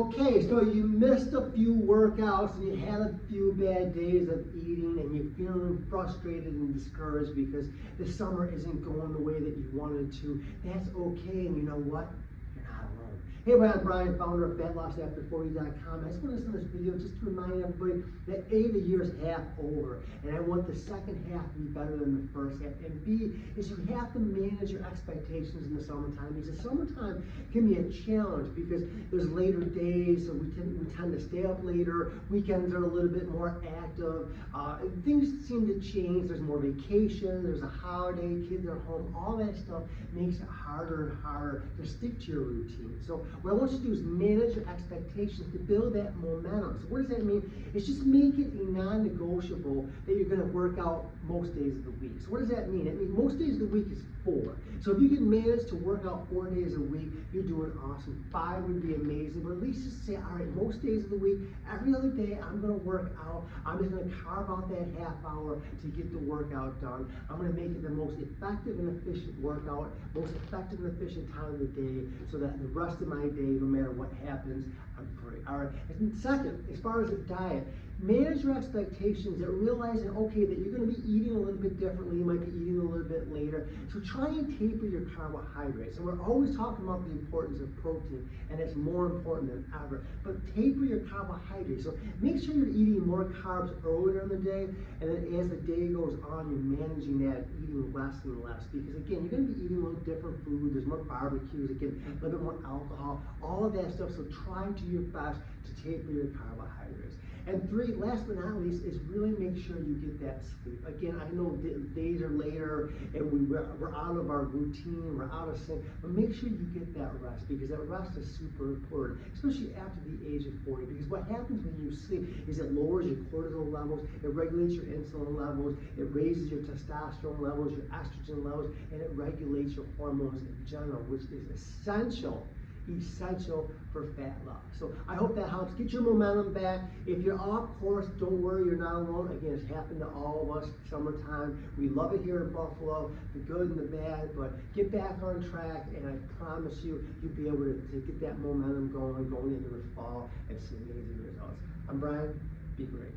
Okay, so you missed a few workouts and you had a few bad days of eating and you're feeling frustrated and discouraged because the summer isn't going the way that you wanted to. That's okay, and you know what? You're not alone. Hey everybody, I'm Brian, founder of FatLossAfter40.com. I just want to send this video just to remind everybody that A, the year is half over, and I want the second half to be better than the first half. And B, is you have to manage your expectations in the summertime, because the summertime can be a challenge because there's later days, so we tend to stay up later. Weekends are a little bit more active. Things seem to change. There's more vacation, there's a holiday, kids are home. All that stuff makes it harder and harder to stick to your routine. So what I want you to do is manage your expectations to build that momentum. So what does that mean? It's just make it a non-negotiable that you're going to work out most days of the week. So what does that mean? It means most days of the week is 4. So if you can manage to work out 4 days a week, you're doing awesome. 5 would be amazing, but at least just say, all right, most days of the week, every other day, I'm going to work out. I'm just going to carve out that half hour to get the workout done. I'm going to make it the most effective and efficient workout, most effective and efficient time of the day, so that the rest of my day, no matter what happens, I'm free. All right. And second, as far as the diet, manage your expectations that realizing, okay, that you're going to be eating a little bit differently. You might be eating a little bit later. So try and taper your carbohydrates. And we're always talking about the importance of protein, and it's more important than ever. But taper your carbohydrates. So make sure you're eating more carbs earlier in the day, and then as the day goes on, you're managing that, eating less and less. Because again, you're going to be eating a little different food. There's more barbecues, again, a little bit more alcohol, all of that stuff. So try to do your best to taper your carbohydrates. And 3, last but not least, is really make sure you get that sleep. Again, I know days are later and we're out of our routine, we're out of sync, but make sure you get that rest, because that rest is super important, especially after the age of 40. Because what happens when you sleep is it lowers your cortisol levels, it regulates your insulin levels, it raises your testosterone levels, your estrogen levels, and it regulates your hormones in general, which is essential for fat loss. So I hope that helps. Get your momentum back. If you're off course, don't worry, you're not alone. Again, it's happened to all of us. Summertime, we love it here in Buffalo, the good and the bad, but get back on track, and I promise you, you'll be able to get that momentum going into the fall and see amazing results. I'm Brian. Be great.